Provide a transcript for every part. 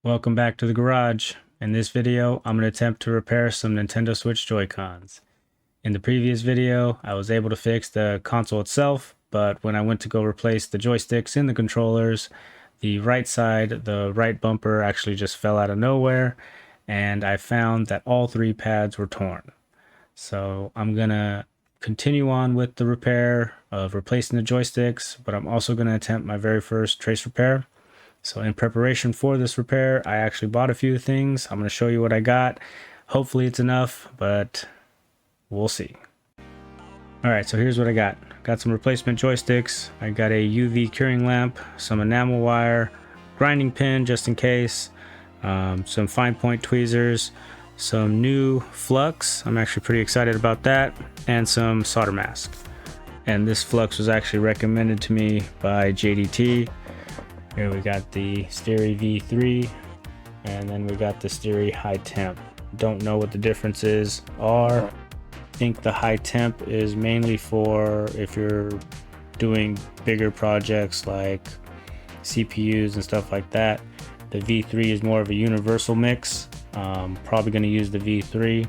Welcome back to the garage. In this video, I'm going to attempt to repair some Nintendo Switch Joy-Cons. In the previous video, I was able to fix the console itself, but when I went to go replace the joysticks in the controllers, the right side, the right bumper actually just fell out of nowhere, and I found that all three pads were torn. So I'm going to continue on with the repair of replacing the joysticks, but I'm also going to attempt my very first trace repair. So in preparation for this repair, I actually bought a few things. I'm going to show you what I got. Hopefully it's enough, but we'll see. All right, so here's what I got. Got some replacement joysticks. I got a UV curing lamp, some enamel wire, grinding pin just in case, some fine point tweezers, some new flux. I'm actually pretty excited about that, and some solder mask. And this flux was actually recommended to me by JDT. Here we got the Styri V3, and then we got the Styri High Temp. Don't know what the differences are. I think the High Temp is mainly for if you're doing bigger projects like CPUs and stuff like that. The V3 is more of a universal mix. Probably going to use the V3.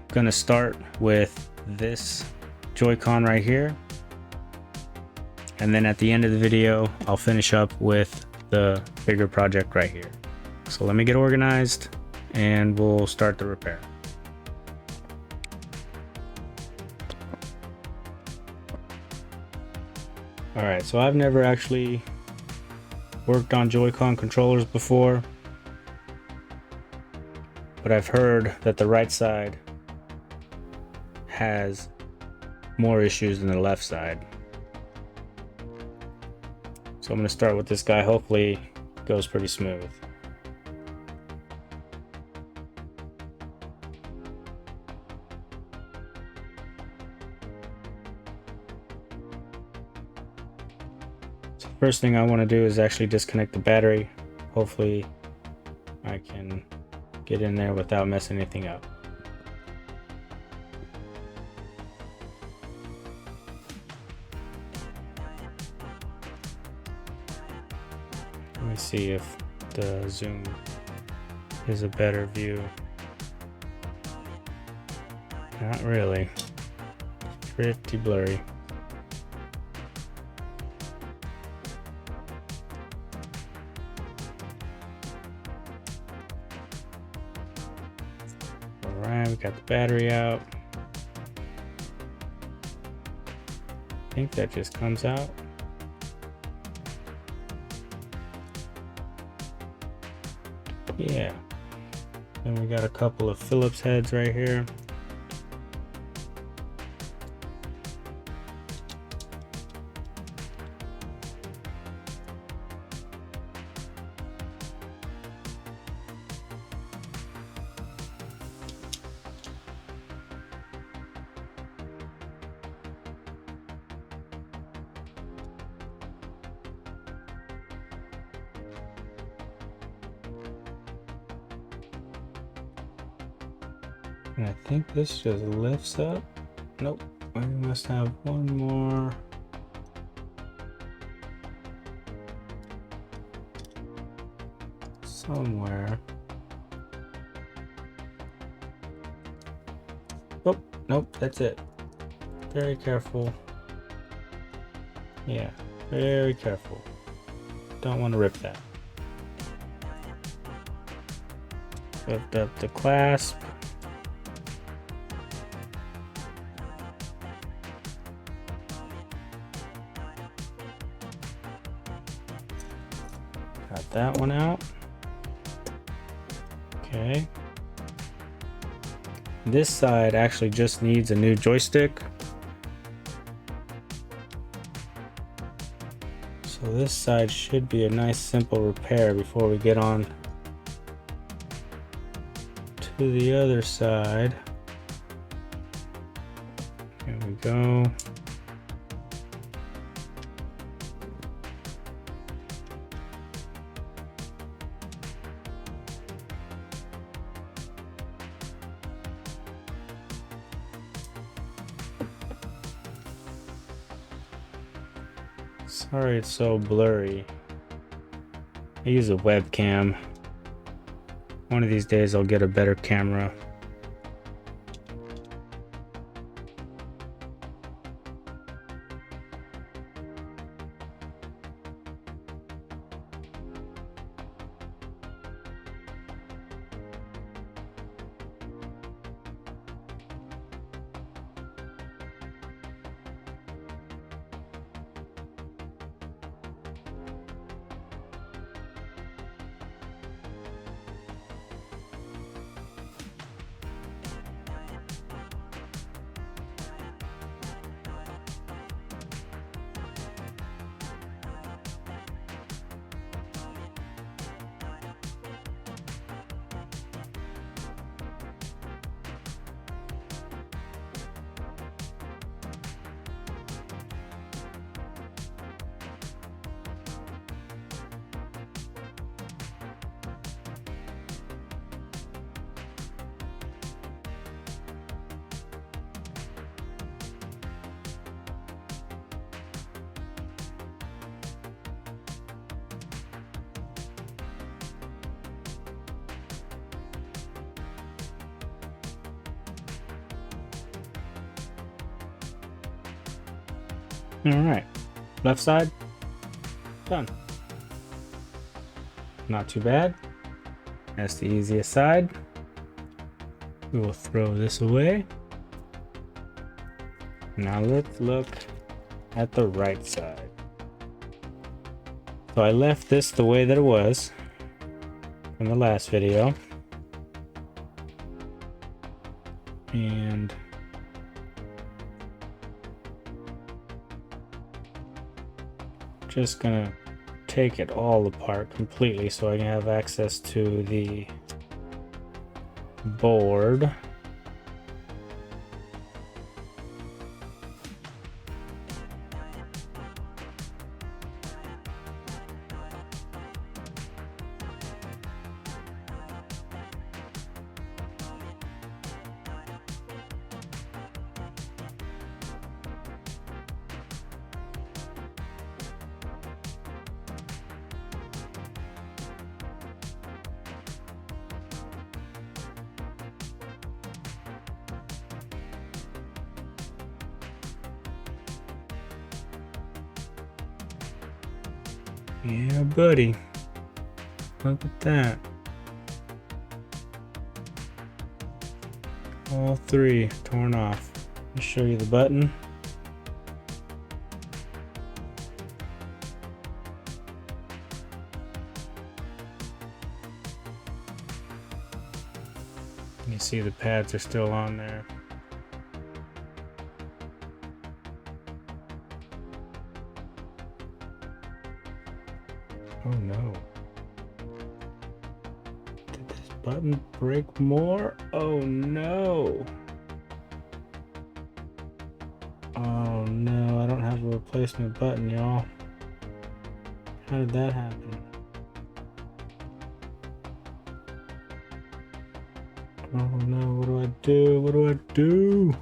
Going to start with this Joy-Con right here. And then at the end of the video, I'll finish up with the bigger project right here. So let me get organized and we'll start the repair. All right, so I've never actually worked on Joy-Con controllers before, but I've heard that the right side has more issues than the left side. So I'm going to start with this guy. Hopefully it goes pretty smooth. So the first thing I want to do is actually disconnect the battery. Hopefully I can get in there without messing anything up. Let me see if the zoom is a better view. Not really. Pretty blurry. Alright, we got the battery out. I think that just comes out. Yeah, then we got a couple of Phillips heads right here. And I think this just lifts up. Nope, we must have one more. Somewhere. Oh, nope, that's it. Very careful. Yeah, very careful. Don't want to rip that. Lift up the clasp. Got that one out. Okay. This side actually just needs a new joystick. So this side should be a nice simple repair before we get on to the other side. Here we go. Sorry it's so blurry. I use a webcam. One of these days I'll get a better camera. All right, left side, done. Not too bad. That's the easiest side. We will throw this away. Now let's look at the right side. So I left this the way that it was from the last video. And just gonna take it all apart completely so I can have access to the board. Yeah, buddy. Look at that. All three torn off. I'll show you the button. You see the pads are still on there. Oh no. Did this button break more? Oh no. Oh no, I don't have a replacement button, y'all. How did that happen? Oh no, what do I do? What do I do?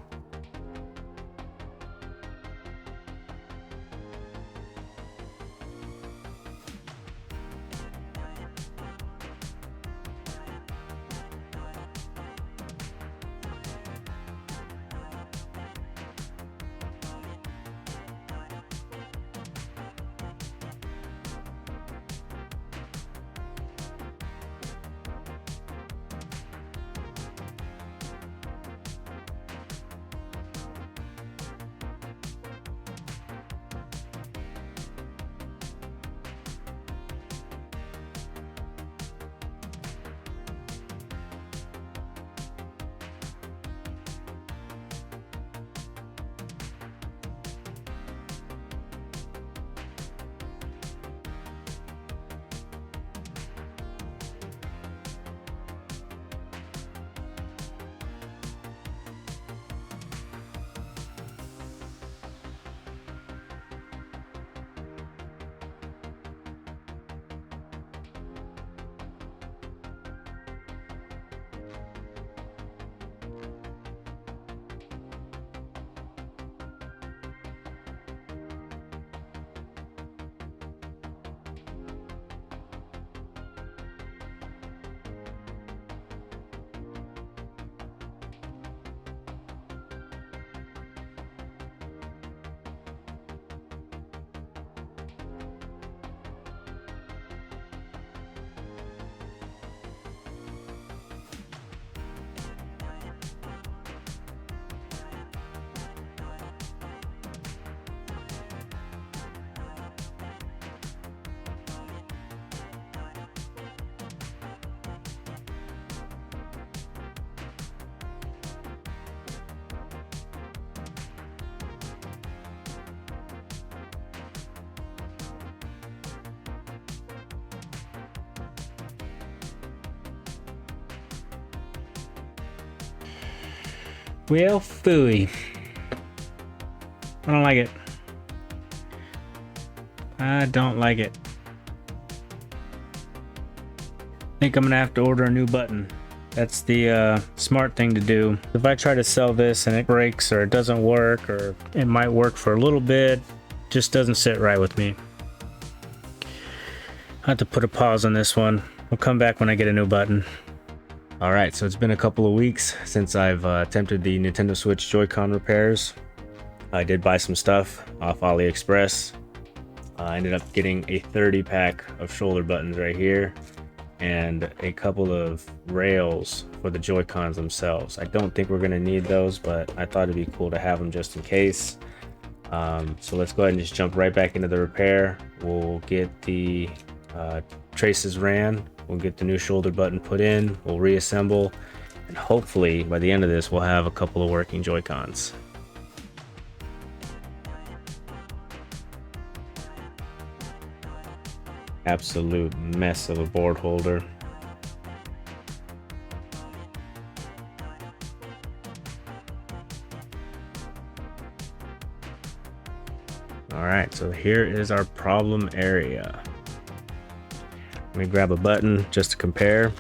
Well, phooey. I don't like it. I don't like it. I think I'm gonna have to order a new button. That's the smart thing to do. If I try to sell this and it breaks or it doesn't work, or it might work for a little bit, just doesn't sit right with me. I have to put a pause on this one. We'll come back when I get a new button. All right, so it's been a couple of weeks since I've attempted the Nintendo Switch Joy-Con repairs. I did buy some stuff off AliExpress. I ended up getting a 30 pack of shoulder buttons right here and a couple of rails for the Joy-Cons themselves. I don't think we're gonna need those, but I thought it'd be cool to have them just in case. So let's go ahead and just jump right back into the repair. We'll get the traces ran, we'll get the new shoulder button put in, we'll reassemble, and hopefully by the end of this we'll have a couple of working Joy-Cons. Absolute mess of a board holder. All right, so here is our problem area. Let me grab a button just to compare.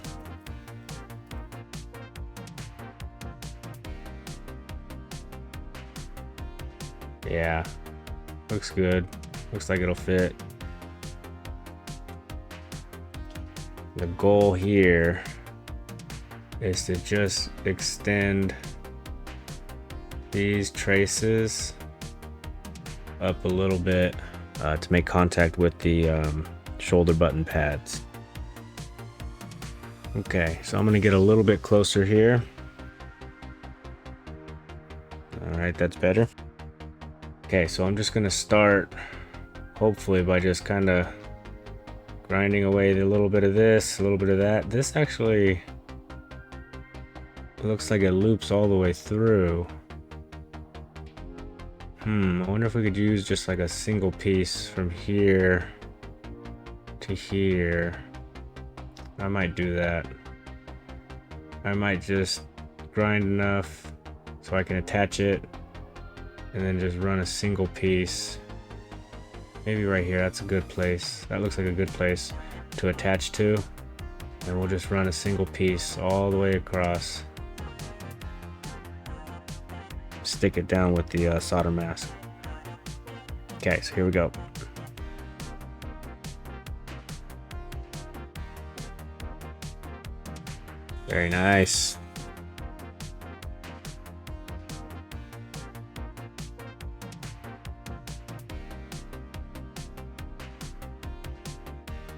Yeah, looks good. Looks like it'll fit. The goal here is to just extend these traces up a little bit to make contact with the shoulder button pads. Okay, so I'm gonna get a little bit closer here. All right, that's better. Okay, so I'm just gonna start hopefully by just kind of grinding away a little bit of this, a little bit of that. This actually looks like it loops all the way through. I wonder if we could use just like a single piece from here to here. I might do that. I might just grind enough so I can attach it and then just run a single piece. Maybe right here, that's a good place. That looks like a good place to attach to. And we'll just run a single piece all the way across. Stick it down with the solder mask. Okay, so here we go. Very nice.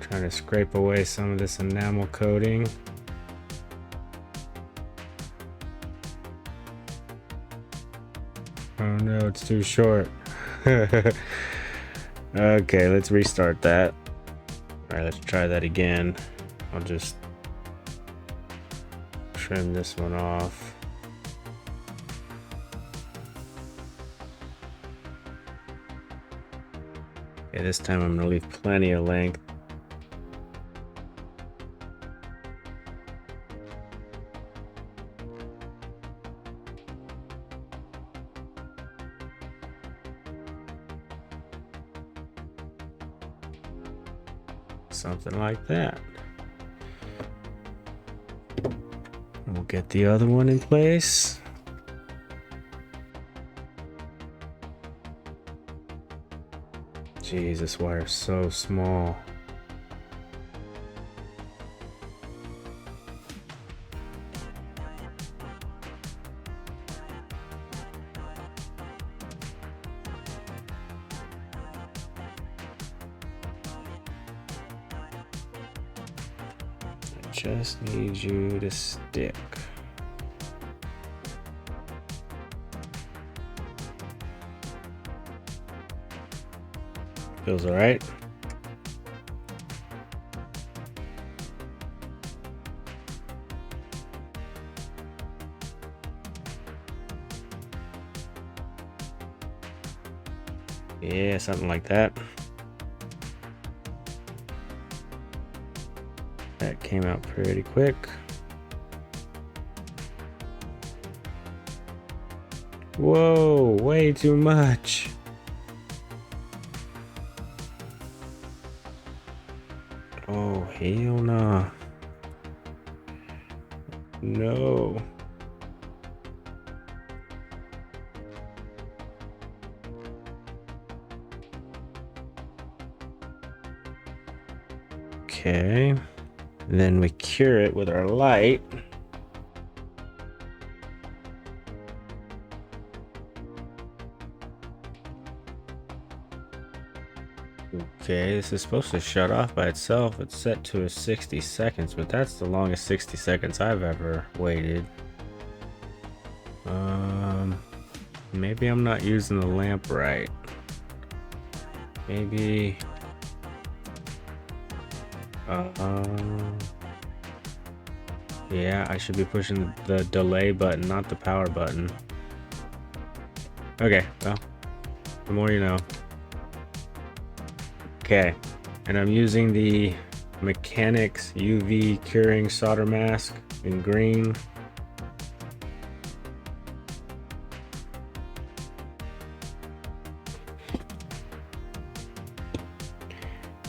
Trying to scrape away some of this enamel coating. Oh no, it's too short. Okay, let's restart that. All right, let's try that again. I'll just trim this one off. Okay, this time I'm gonna leave plenty of length. Something like that. We'll get the other one in place. Jeez, this wire is so small. Just need you to stick. Feels all right. Yeah, something like that. That came out pretty quick. Whoa, way too much. Oh, hell nah. No. Okay. Then we cure it with our light. Okay, this is supposed to shut off by itself. It's set to 60 seconds, but that's the longest 60 seconds I've ever waited. Maybe I'm not using the lamp right. Maybe... yeah, I should be pushing the delay button, not the power button. Okay, well, the more you know. Okay, and I'm using the Mechanics UV curing solder mask in green.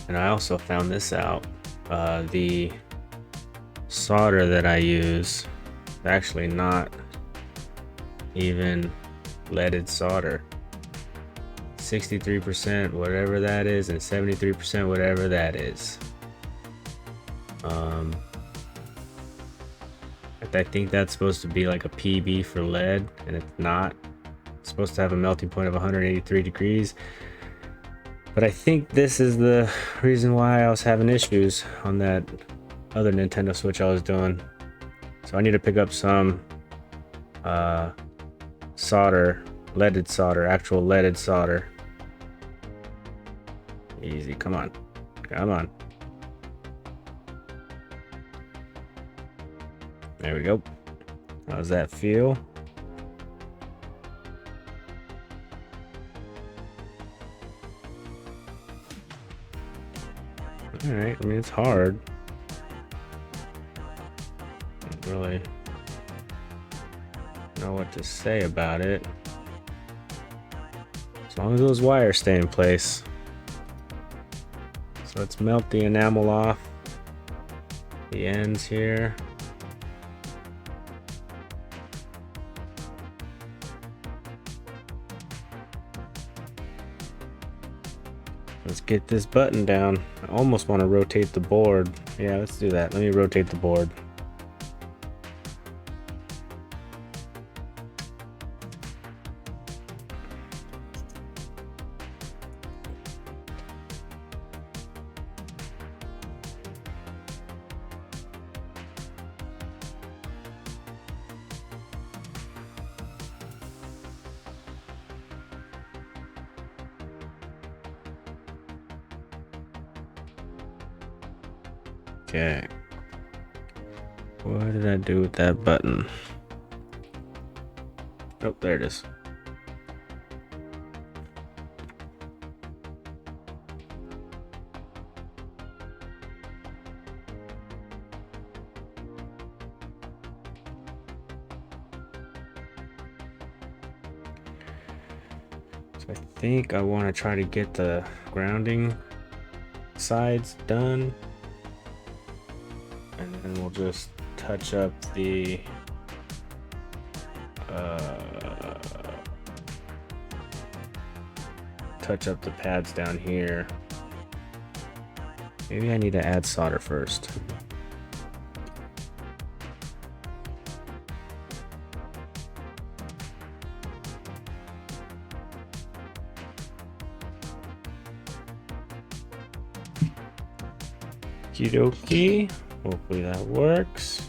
And I also found this out. The solder that I use is actually not even leaded solder. 63% whatever that is, and 73% whatever that is. I think that's supposed to be like a PB for lead, and it's not. It's supposed to have a melting point of 183 degrees. But I think this is the reason why I was having issues on that other Nintendo Switch I was doing. So I need to pick up some solder, leaded solder, actual leaded solder. Easy, come on, come on. There we go. How's that feel? All right, I mean, it's hard. Don't really know what to say about it. As long as those wires stay in place. So let's melt the enamel off the ends here. Let's get this button down. I almost want to rotate the board. Yeah, let's do that. Let me rotate the board. Okay. What did I do with that button? Oh, there it is. So I think I want to try to get the grounding sides done. And then we'll just touch up the pads down here. Maybe I need to add solder first. Okie dokie. Hopefully that works.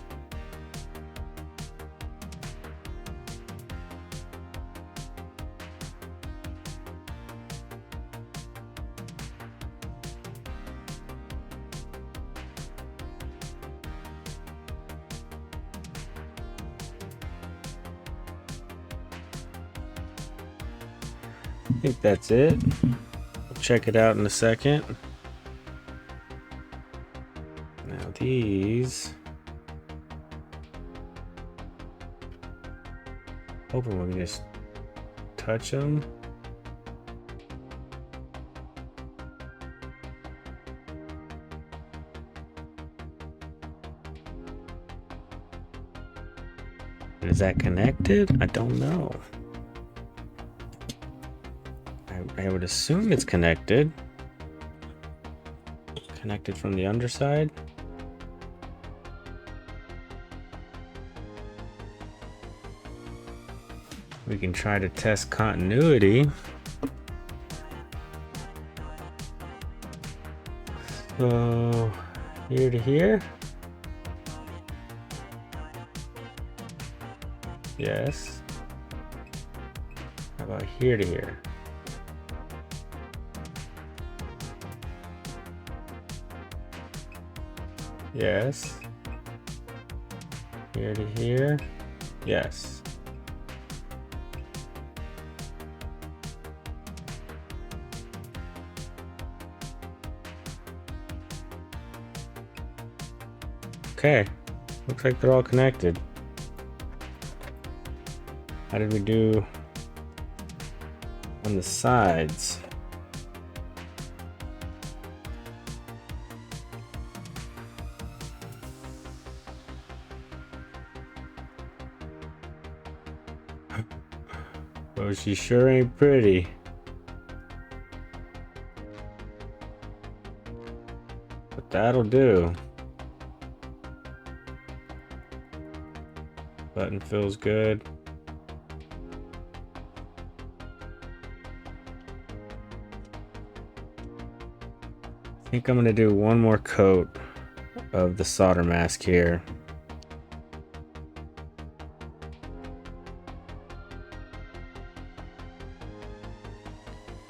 I think that's it. We'll check it out in a second. Now these, hoping we can just touch them. Is that connected? I don't know. I would assume it's connected. Connected from the underside. We can try to test continuity. So, here to here. Yes. How about here to here? Yes. Here to here? Yes. Okay. Looks like they're all connected. How did we do on the sides? Oh, she sure ain't pretty. But that'll do. Button feels good. I think I'm gonna do one more coat of the solder mask here.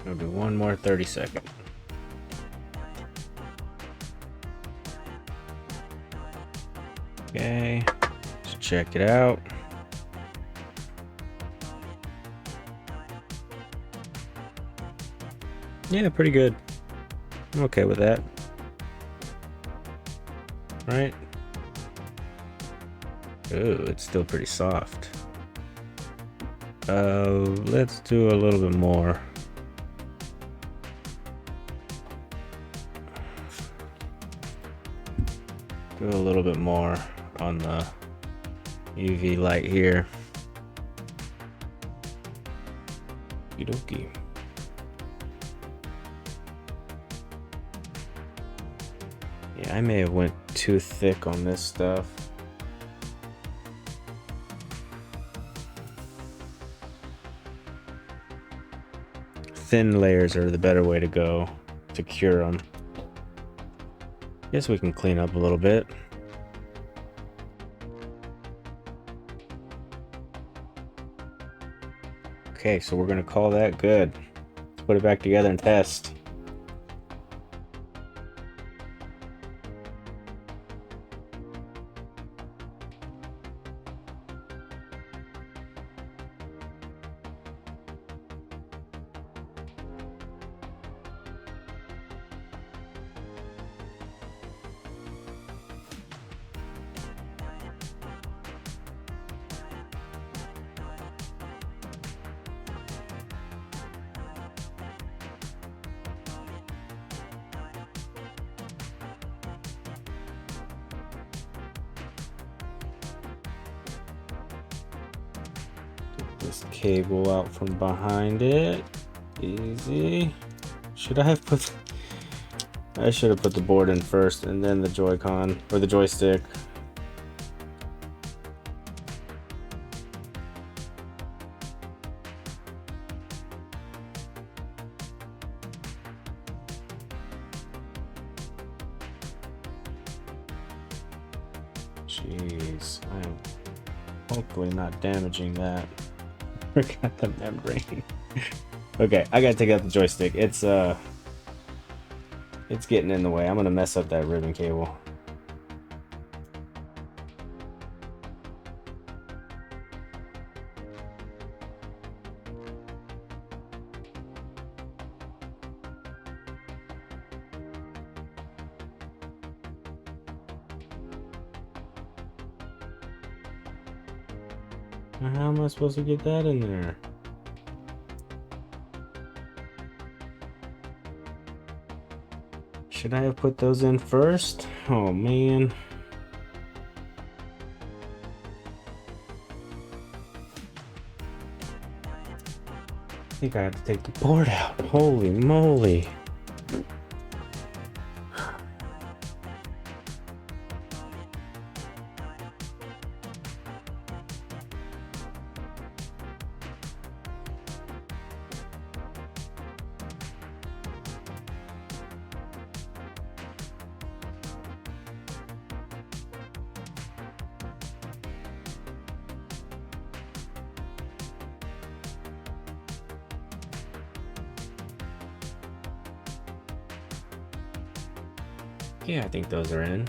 I'll do one more 30-second. Okay, let's check it out. Yeah, pretty good. I'm okay with that. Right? Ooh, it's still pretty soft. Let's do a little bit more. Do a little bit more on the UV light here. Okie. Yeah, I may have went too thick on this stuff. Thin layers are the better way to go to cure them. Guess we can clean up a little bit. Okay, so we're gonna call that good. Let's put it back together and test. This cable out from behind it. Easy. Should I have put... I should have put the board in first and then the Joy-Con, or the joystick. Jeez, I'm hopefully not damaging that. Forgot the membrane. Okay, I gotta take out the joystick. It's getting in the way. I'm gonna mess up that ribbon cable. How am I supposed to get that in there? Should I have put those in first? Oh man. I think I have to take the board out. Holy moly. Yeah, I think those are in.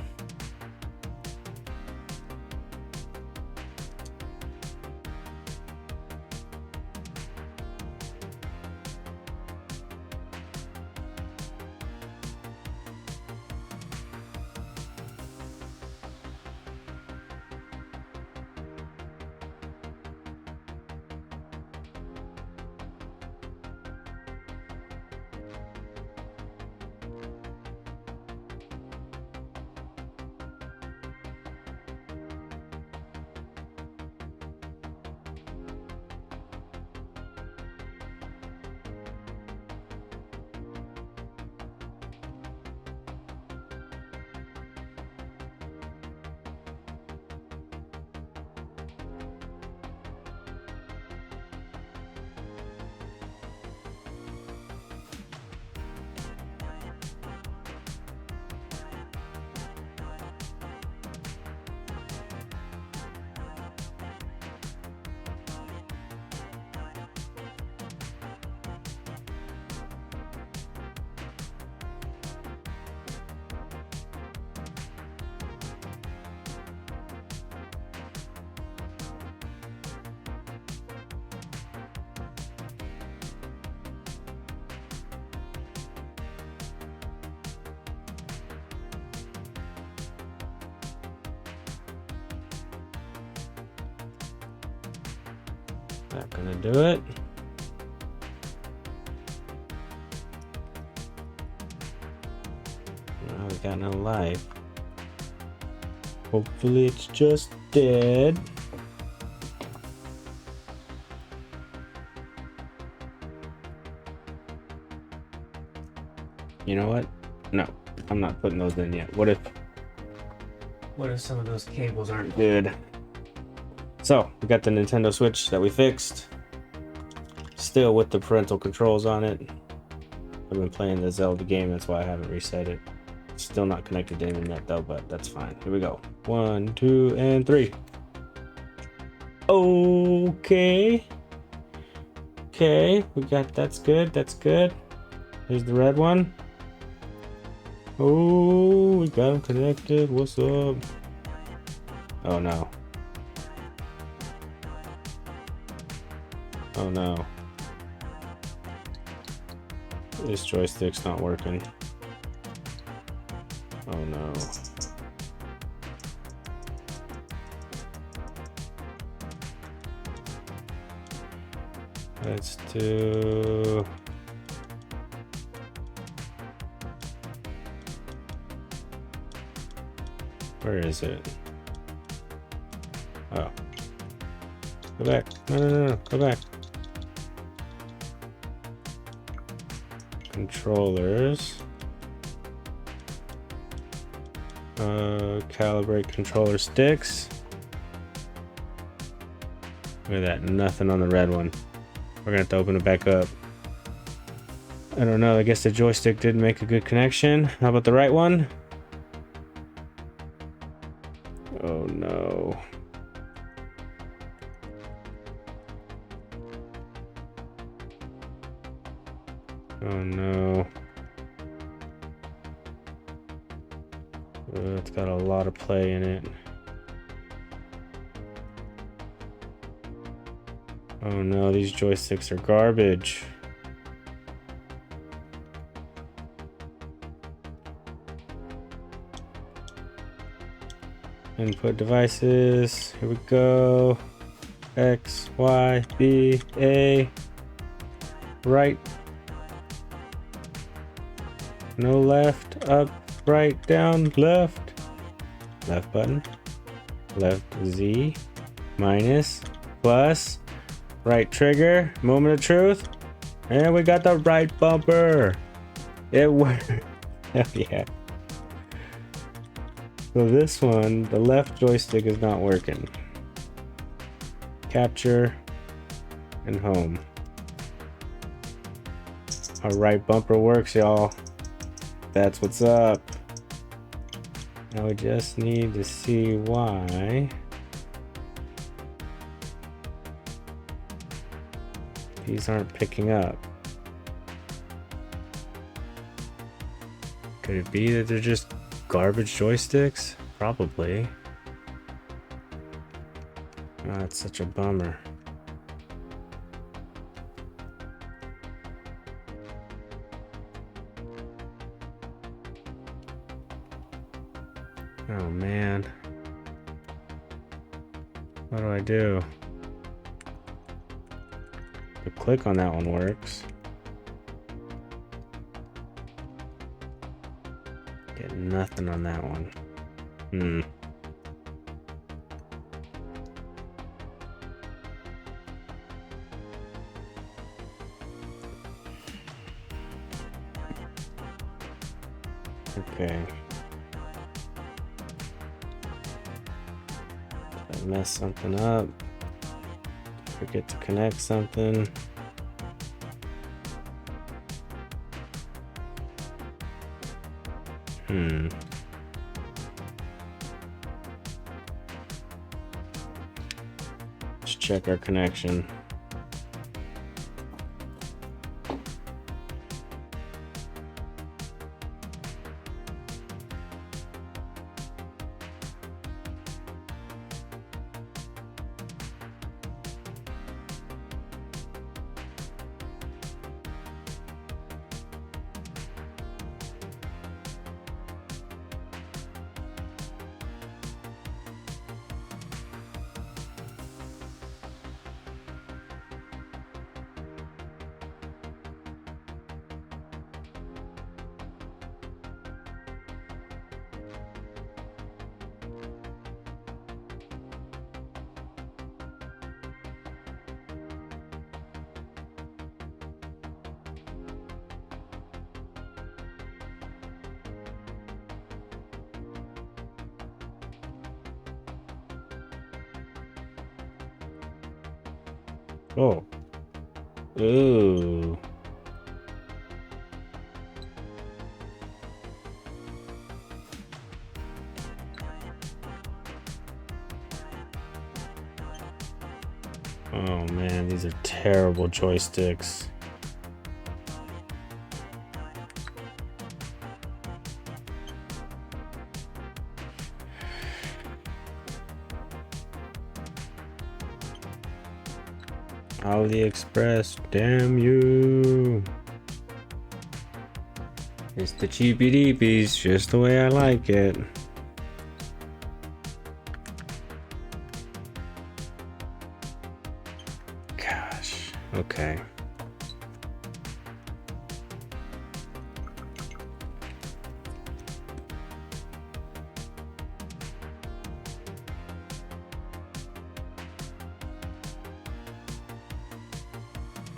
Not gonna do it. Now we got no life. Hopefully it's just dead. You know what? No, I'm not putting those in yet. What if some of those cables aren't good? So we got the Nintendo Switch that we fixed, still with the parental controls on it. I've been playing the Zelda game, that's why I haven't reset it. Still not connected to internet though, but that's fine. Here we go. 1, 2, and 3. Okay. Okay, we got, that's good, that's good. Here's the red one. Oh, we got them connected. What's up? Oh no. Oh no. This joystick's not working. Oh no. Let's do... Where is it? Oh. Go back. No, no, no, no. Go back. Controllers. Calibrate controller sticks. Look at that. Nothing on the red one. We're gonna have to open it back up. I don't know. I guess the joystick didn't make a good connection. How about the right one? Oh no. Oh no. It's got a lot of play in it. Oh no, these joysticks are garbage. Input devices, here we go. X, Y, B, A, right. No left, up, right, down, left. Left button. Left Z. Minus. Plus. Right trigger. Moment of truth. And we got the right bumper. It worked. Hell yeah. So this one, the left joystick is not working. Capture and home. Our right bumper works, y'all. That's what's up. Now we just need to see why these aren't picking up. Could it be that they're just garbage joysticks? Probably. Oh, that's such a bummer. Oh man. What do I do? The click on that one works. Get nothing on that one. Okay. I mess something up. Forget to connect something. Let's check our connection. Oh. Ooh. Oh man, these are terrible joysticks. AliExpress, damn you. It's the cheapy deepies, just the way I like it. Gosh, okay.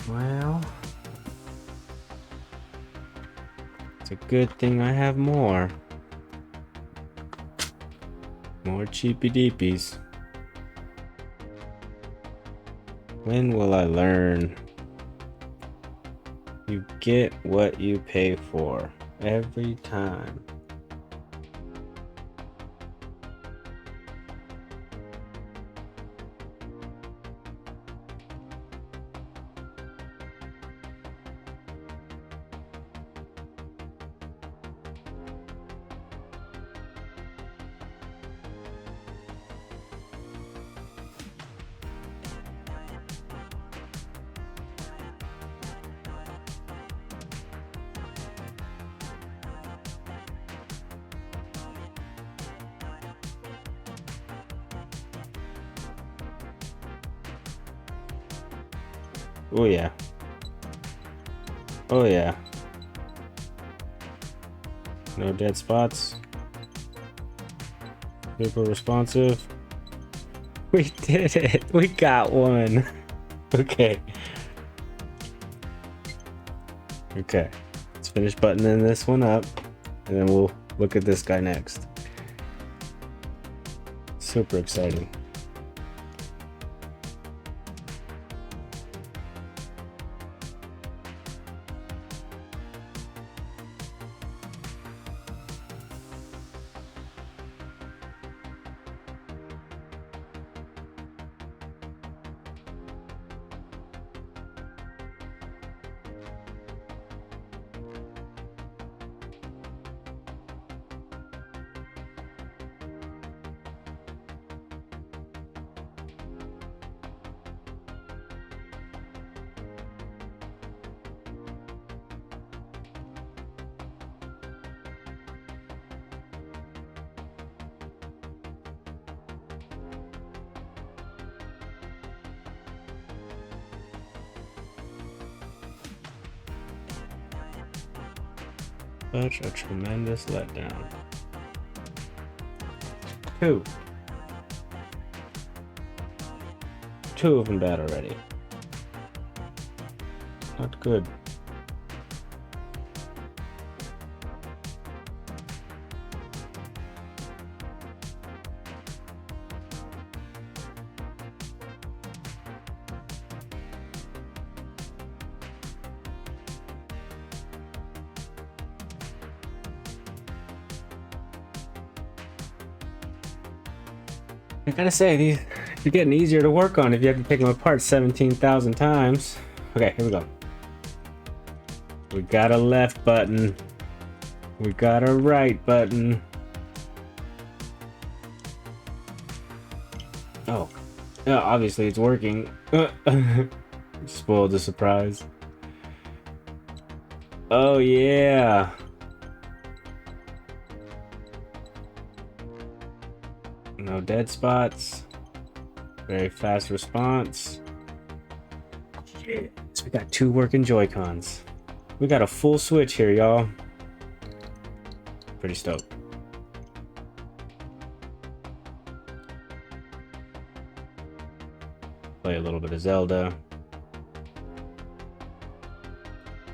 Well, it's a good thing I have more cheapy deepies. When will I learn? You get what you pay for every time. Oh yeah. Oh yeah. No dead spots. Super responsive. We did it. We got one. Okay. Okay. Let's finish buttoning this one up, and then we'll look at this guy next. Super exciting. Such a tremendous letdown. Two of them bad already. Not good. I gotta say, these are getting easier to work on if you have to take them apart 17,000 times. Okay, here we go. We got a left button. We got a right button. Oh, yeah, obviously it's working. Spoiled the surprise. Oh yeah. No dead spots. Very fast response. Yes, we got 2 working Joy-Cons. We got a full Switch here, y'all. Pretty stoked. Play a little bit of Zelda.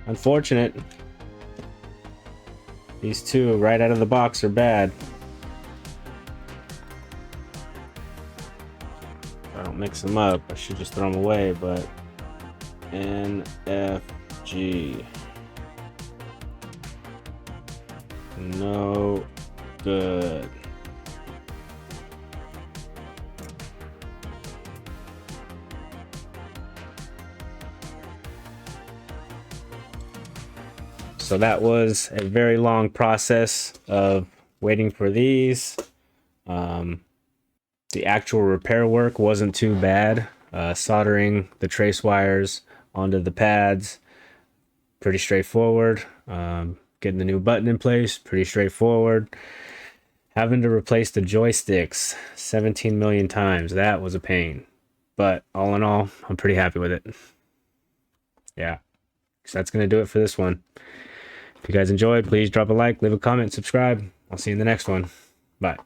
Unfortunate. These 2 right out of the box are bad. I don't mix them up. I should just throw them away, but NFG. No good. So that was a very long process of waiting for these. The actual repair work wasn't too bad. Soldering the trace wires onto the pads, pretty straightforward. Getting the new button in place, pretty straightforward. Having to replace the joysticks 17 million times, that was a pain. But all in all, I'm pretty happy with it. Yeah, so that's going to do it for this one. If you guys enjoyed, please drop a like, leave a comment, subscribe. I'll see you in the next one. Bye.